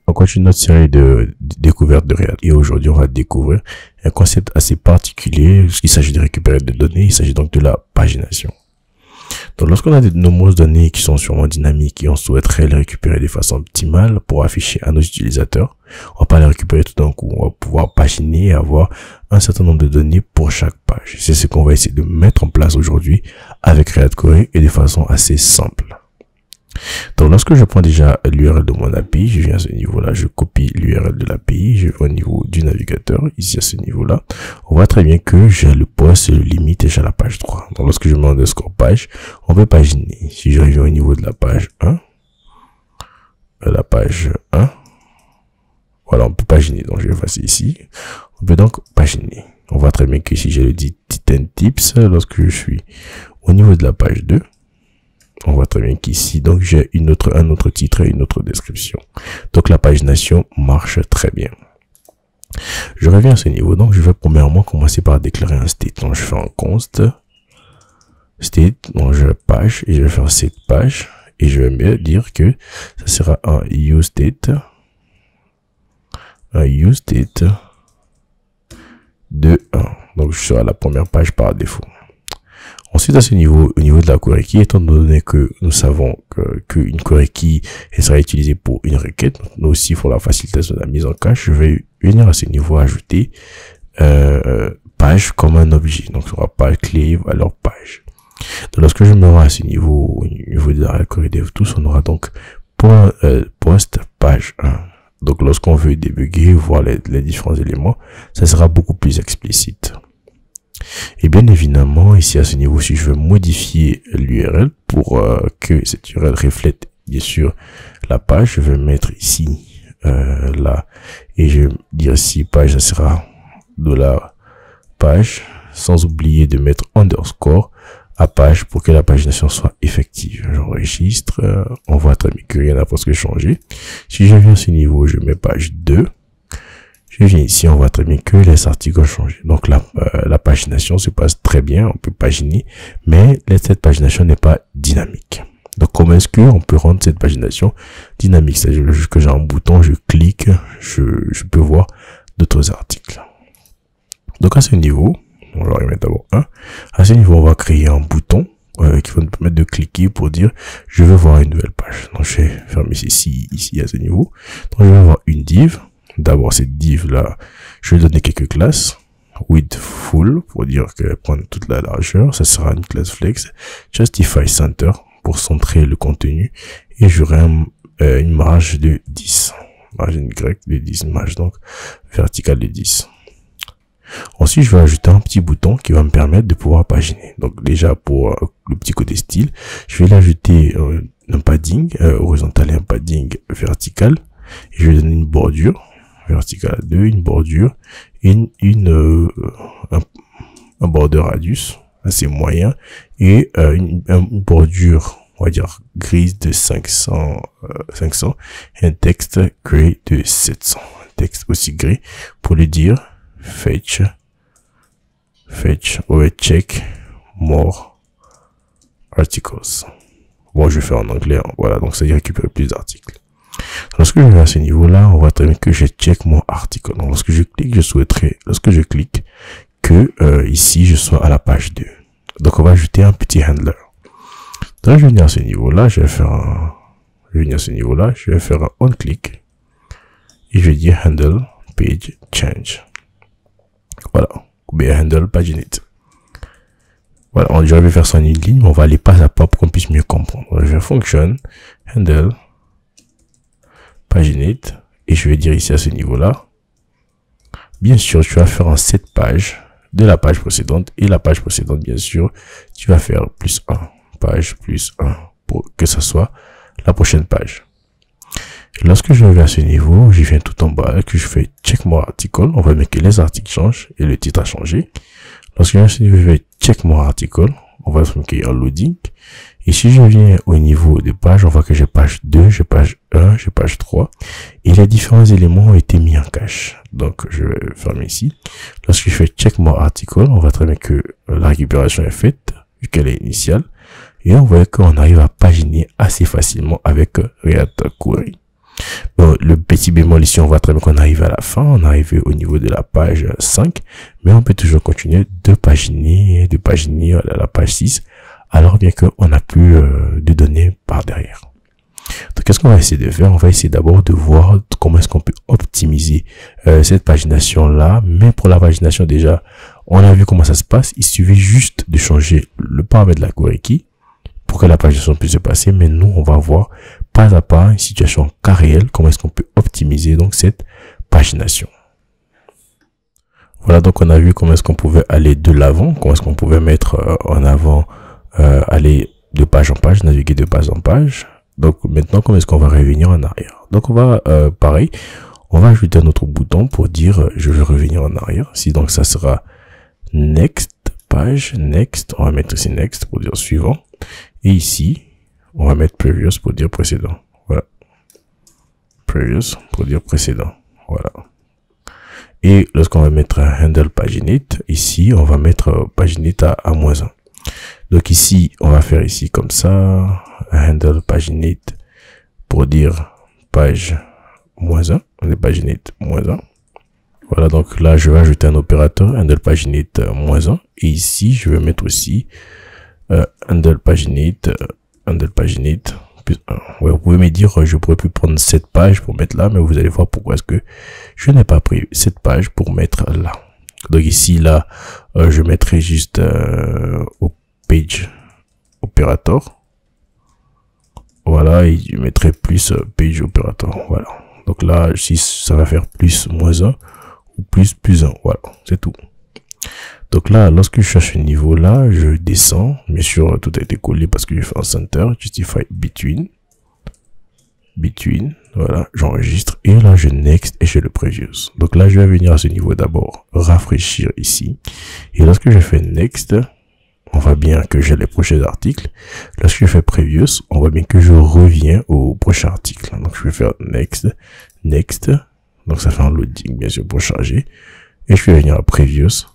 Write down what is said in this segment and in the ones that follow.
On continue notre série de découvertes de React. Et aujourd'hui, on va découvrir un concept assez particulier. Il s'agit de récupérer des données. Il s'agit donc de la pagination. Donc, lorsqu'on a de nombreuses données qui sont sûrement dynamiques et on souhaiterait les récupérer de façon optimale pour afficher à nos utilisateurs, on va pas les récupérer tout d'un coup. On va pouvoir paginer et avoir un certain nombre de données pour chaque page. C'est ce qu'on va essayer de mettre en place aujourd'hui avec React Query et de façon assez simple. Donc, lorsque je prends déjà l'URL de mon API, je viens à ce niveau-là, je copie l'URL de l'API, je vais au niveau du navigateur, ici à ce niveau-là. On voit très bien que j'ai le post, le limite et j'ai la page 3. Donc, lorsque je mets underscore page, on peut paginer. Si je reviens au niveau de la page 1, voilà, on peut paginer. Donc, je vais effacer ici. On peut donc paginer. On voit très bien que si j'ai le dit tips, lorsque je suis au niveau de la page 2, on voit très bien qu'ici, donc j'ai un autre titre et une autre description. Donc la pagination marche très bien. Je reviens à ce niveau, donc je vais premièrement commencer par déclarer un state. Donc je fais un const state, donc je vais page et je vais faire set page et je vais me dire que ça sera un useState de 1. Donc je serai à la première page par défaut. Ensuite, à ce niveau, au niveau de la query key, étant donné que nous savons qu'une query key sera utilisée pour une requête, nous aussi pour la facilitation de la mise en cache, je vais venir à ce niveau ajouter page comme un objet. Donc, il sera page clé alors page. Donc, lorsque je me rends à ce niveau, au niveau de la query DevTools, on aura donc post page 1. Donc, lorsqu'on veut débugger, voir les différents éléments, ça sera beaucoup plus explicite. Et bien évidemment, ici à ce niveau, si je veux modifier l'URL pour que cette URL reflète bien sûr la page, je vais mettre ici là et je vais dire ici page, ça sera de la page, sans oublier de mettre underscore à page pour que la pagination soit effective. J'enregistre, on voit très bien que rien n'a presque changé. Si je viens à ce niveau, je mets page 2. Je viens ici, on voit très bien que les articles ont changé. Donc la pagination se passe très bien, on peut paginer, mais cette pagination n'est pas dynamique. Donc comment est-ce qu'on peut rendre cette pagination dynamique? C'est-à-dire que j'ai un bouton, je clique, je peux voir d'autres articles. Donc à ce niveau, on va remettre d'abord 1. À ce niveau, on va créer un bouton qui va nous permettre de cliquer pour dire je veux voir une nouvelle page. Donc je vais fermer ici à ce niveau. Donc je vais avoir une div. D'abord, cette div là, je vais donner quelques classes. Width full pour dire que prendre toute la largeur, ça sera une classe flex. Justify center pour centrer le contenu et j'aurai une marge de 10. Margin Y de 10, marge donc verticale de 10. Ensuite, je vais ajouter un petit bouton qui va me permettre de pouvoir paginer. Donc déjà pour le petit côté style, je vais l'ajouter un padding horizontal et un padding vertical. Et je vais donner une bordure verticale à 2, une bordure et un border radius assez moyen et une bordure on va dire grise de 500 et un texte gray de 700, un texte aussi gris pour lui dire fetch or check more articles. Bon, je vais faire en anglais, hein. Voilà, donc ça veut dire récupérer plus d'articles. Lorsque je vais à ce niveau-là, on voit très bien que je check mon article. Donc, lorsque je clique, lorsque je clique que ici, je sois à la page 2. Donc, on va ajouter un petit handler. Donc, je vais venir à ce niveau-là, je vais faire un on-click et je vais dire handle page change. Voilà, ou bien handle paginate. Voilà, je vais faire ça en une ligne, mais on va aller pas à pas pour qu'on puisse mieux comprendre. Donc, je vais function handle paginate et je vais dire ici à ce niveau-là, bien sûr, tu vas faire un set page de la page précédente et la page précédente, bien sûr, tu vas faire plus 1, page plus 1 pour que ça soit la prochaine page. Et lorsque je vais à ce niveau, je viens tout en bas, que je fais check more article, on va mettre que les articles changent et le titre a changé. Lorsque je viens à ce niveau, je vais check more article, on va mettre qu'il y a un loading. Et si je viens au niveau des pages, on voit que j'ai page 2, j'ai page 1, j'ai page 3. Et les différents éléments ont été mis en cache. Donc, je vais fermer ici. Lorsque je fais check more article, on voit très bien que la récupération est faite, vu qu'elle est initiale. Et on voit qu'on arrive à paginer assez facilement avec React Query. Bon, le petit bémol ici, on voit très bien qu'on arrive à la fin, on arrive au niveau de la page 5, mais on peut toujours continuer de paginer à la page 6, alors bien qu'on n'a plus de données par derrière. Donc, qu'est-ce qu'on va essayer de faire? On va essayer d'abord de voir comment est-ce qu'on peut optimiser cette pagination-là, mais pour la pagination déjà, on a vu comment ça se passe, il suffit juste de changer le paramètre de la query key pour que la pagination puisse se passer, mais nous, on va voir pas à pas une situation en cas réel, comment est-ce qu'on peut optimiser donc cette pagination. Voilà, donc on a vu comment est-ce qu'on pouvait aller de l'avant, comment est-ce qu'on pouvait mettre en avant, aller de page en page, naviguer de page en page. Donc maintenant, comment est-ce qu'on va revenir en arrière? Donc on va, pareil, on va ajouter un autre bouton pour dire je veux revenir en arrière. Si donc ça sera next page, next, on va mettre ici next pour dire suivant. Et ici, on va mettre previous pour dire précédent. Voilà. Previous pour dire précédent. Voilà. Et lorsqu'on va mettre handle paginate, ici, on va mettre paginate à -1. Donc ici, on va faire ici comme ça, handle paginate pour dire page -1. On est paginate -1. Voilà, donc là, je vais ajouter un opérateur, handle paginate -1. Et ici, je vais mettre aussi handle paginate plus 1. Ouais, vous pouvez me dire, je pourrais plus prendre cette page pour mettre là, mais vous allez voir pourquoi est-ce que je n'ai pas pris cette page pour mettre là. Donc ici, là, je mettrai juste au page operator. Voilà, et je mettrai plus page operator. Voilà. Donc là, si ça va faire plus -1 ou plus 1. Voilà, c'est tout. Donc là, lorsque je cherche ce niveau-là, je descends. Bien sûr, tout a été collé parce que je fais un center. Justify between. Voilà, j'enregistre. Et là, je next et je le previous. Donc là, je vais venir à ce niveau d'abord, rafraîchir ici. Et lorsque je fais next, on voit bien que j'ai les prochains articles. Lorsque je fais previous, on voit bien que je reviens au prochain article. Donc je vais faire next. Donc ça fait un loading, bien sûr, pour charger. Et je vais venir à previous.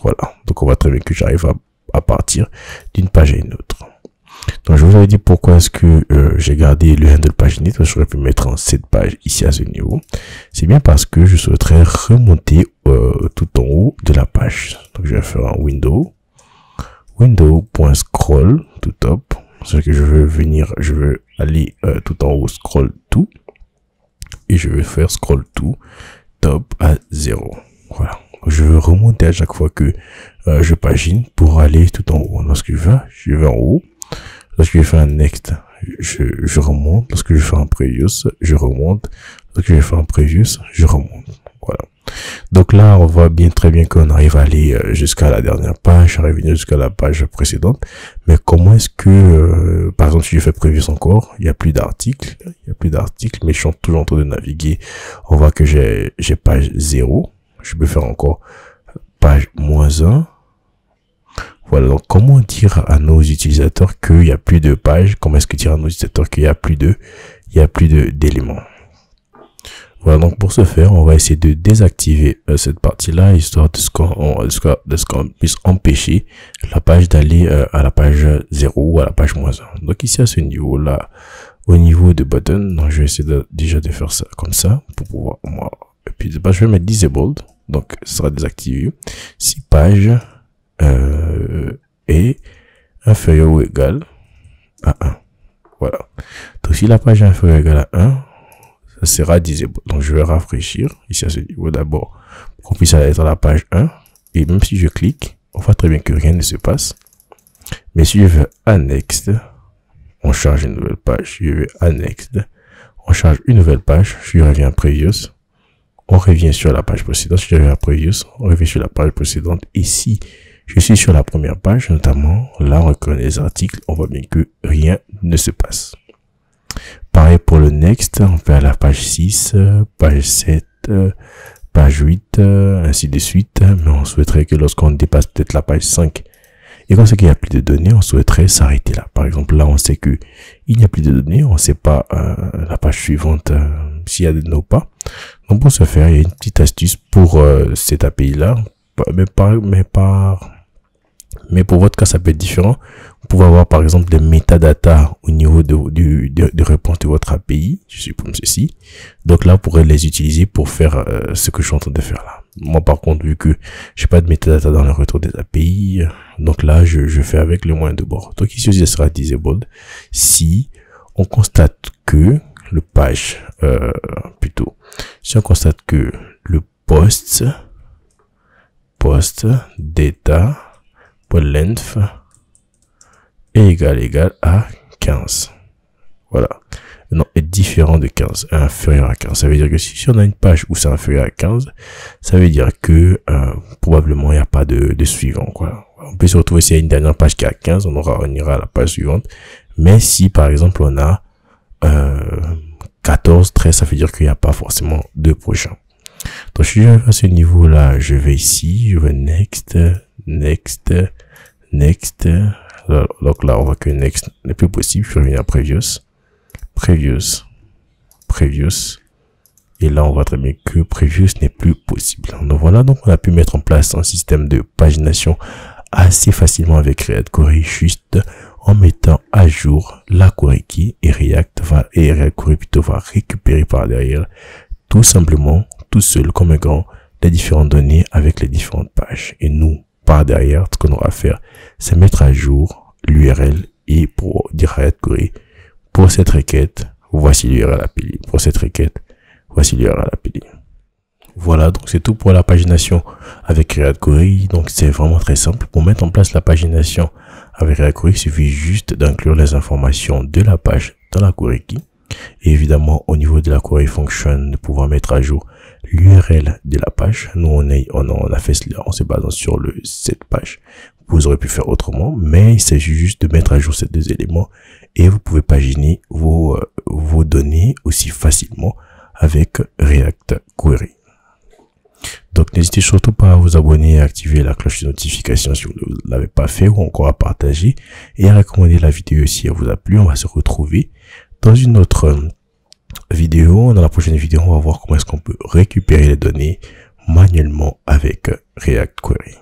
Voilà. Donc on voit très bien que j'arrive à partir d'une page à une autre. Donc je vous avais dit pourquoi est-ce que j'ai gardé le handle paginate. J'aurais pu mettre en cette page ici à ce niveau. C'est bien parce que je souhaiterais remonter tout en haut de la page. Donc je vais faire un window.scroll tout top. C'est que je veux aller tout en haut, scroll to. Et je vais faire scroll to top à 0. Voilà. Je veux remonter à chaque fois que je pagine pour aller tout en haut. Lorsque je vais en haut. Lorsque je fais un next, je remonte. Lorsque je fais un previous, je remonte. Lorsque je fais un previous, je remonte. Voilà. Donc là, on voit très bien qu'on arrive à aller jusqu'à la dernière page, à revenir jusqu'à la page précédente. Mais comment est-ce que, par exemple, si je fais previous encore, il n'y a plus d'articles. Mais je suis toujours en train de naviguer. On voit que j'ai page 0. Je peux faire encore page -1. Voilà, donc comment dire à nos utilisateurs qu'il n'y a plus de pages? Comment est-ce que dire à nos utilisateurs qu'il n'y a plus d'éléments? Voilà, donc pour ce faire, on va essayer de désactiver cette partie-là, histoire de ce qu'on puisse empêcher la page d'aller à la page 0 ou à la page -1. Donc ici à ce niveau-là, au niveau de button, donc je vais essayer déjà de faire ça comme ça pour pouvoir moi. Et puis je vais mettre disabled, donc ce sera désactivé si page est inférieure ou égale à 1. Voilà. Donc si la page est inférieure ou égale à 1, ça sera disabled. Donc je vais rafraîchir ici à ce niveau d'abord pour qu'on puisse être à la page 1. Et même si je clique, on voit très bien que rien ne se passe. Mais si je vais à next, on charge une nouvelle page. Je vais à next, on charge une nouvelle page. Je reviens à previous. On revient sur la page précédente. Si je reviens à previous, on revient sur la page précédente. Ici, je suis sur la première page, notamment, là, on reconnaît les articles, on voit bien que rien ne se passe. Pareil pour le next, on peut aller à la page 6, page 7, page 8, ainsi de suite, mais on souhaiterait que lorsqu'on dépasse peut-être la page 5, et quand c'est qu'il n'y a plus de données, on souhaiterait s'arrêter là. Par exemple, là, on sait que il n'y a plus de données, on ne sait pas la page suivante s'il y a des données ou pas. Donc pour ce faire, il y a une petite astuce pour cette API-là, mais Mais pour votre cas, ça peut être différent. Vous pouvez avoir par exemple des métadatas au niveau de réponse de votre API, je supprime ceci. Donc là, vous pourrez les utiliser pour faire ce que je suis en train de faire là. Moi par contre, vu que j'ai pas de métadata dans le retour des API, donc là, je fais avec le moyen de bord. Donc ici aussi, ça sera disabled si on constate que le page, si on constate que le post data length est égal à 15. Voilà. Non, est différent de 15, inférieur à 15. Ça veut dire que si on a une page où c'est inférieur à 15, ça veut dire que probablement il n'y a pas de suivant, quoi. On peut se retrouver s'il y a une dernière page qui est à 15, on ira à la page suivante. Mais si par exemple on a 14, 13, ça veut dire qu'il n'y a pas forcément de prochain. Donc si je vais à ce niveau là, je vais ici, je vais next. Donc là on voit que next n'est plus possible. Je reviens à previous. Et là on voit très bien que previous n'est plus possible. Donc voilà, donc on a pu mettre en place un système de pagination assez facilement avec React Query, juste en mettant à jour la query key, et React Query plutôt va récupérer par derrière tout simplement tout seul comme un grand les différentes données avec les différentes pages. Et nous, par derrière, ce qu'on aura à faire, c'est mettre à jour l'URL et pour dire React Query, pour cette requête, voici l'URL API. Pour cette requête, voici l'URL API. Voilà, donc c'est tout pour la pagination avec React Query. Donc c'est vraiment très simple. Pour mettre en place la pagination avec React Query, il suffit juste d'inclure les informations de la page dans la query key. Et évidemment, au niveau de la query function, de pouvoir mettre à jour l'URL de la page. Nous, on a fait cela en se basant sur cette page. Vous aurez pu faire autrement, mais il s'agit juste de mettre à jour ces deux éléments et vous pouvez paginer vos données aussi facilement avec React Query. Donc, n'hésitez surtout pas à vous abonner et à activer la cloche de notification si vous ne l'avez pas fait, ou encore à partager et à recommander la vidéo si elle vous a plu. On va se retrouver dans une autre vidéo. Dans la prochaine vidéo, on va voir comment est-ce qu'on peut récupérer les données manuellement avec React Query.